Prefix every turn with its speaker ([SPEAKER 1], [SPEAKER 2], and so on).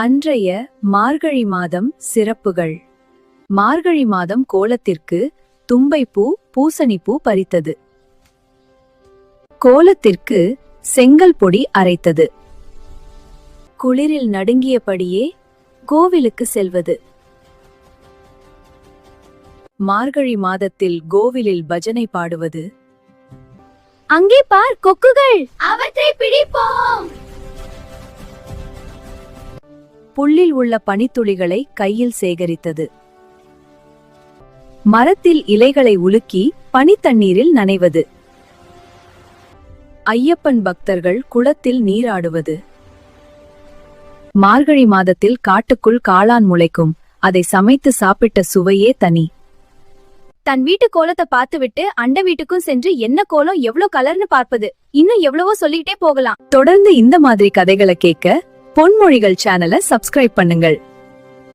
[SPEAKER 1] அன்றைய மார்கழி மாதம் சிறப்புகள். மார்கழி மாதம் கோலத்திற்கு தும்பைப்பூ பூசணிப்பூ பறித்தது. கோலத்திற்கு செங்கல் பொடி அரைத்தது. குளிரில் நடுங்கியபடியே கோவிலுக்கு செல்வது. மார்கழி மாதத்தில் கோவிலில் பஜனை பாடுவது. அங்கே பார் கொக்குகள், அவற்றை பிடிப்போம். புல்லில் உள்ள பனித்துளிகளை கையில் சேகரித்தது. மரத்தில் இலைகளை உலுக்கி பனித்தண்ணீரில் நனைவது. ஐயப்பன் பக்தர்கள் குளத்தில் நீராடுவது. மார்கழி மாதத்தில் காட்டுக்குள் காளான் முளைக்கும். அதை சமைத்து சாப்பிட்ட சுவையே தனி.
[SPEAKER 2] தன் வீட்டு கோலத்தை பார்த்துவிட்டு அண்ட வீட்டுக்கும் சென்று என்ன கோலம் எவ்வளவு கலர்னு பார்ப்பது. இன்னும் எவ்வளவோ சொல்லிட்டே போகலாம்.
[SPEAKER 1] தொடர்ந்து இந்த மாதிரி கதைகளை கேட்க பொன்மொழிகள் சேனலை சப்ஸ்கிரைப் பண்ணுங்கள்.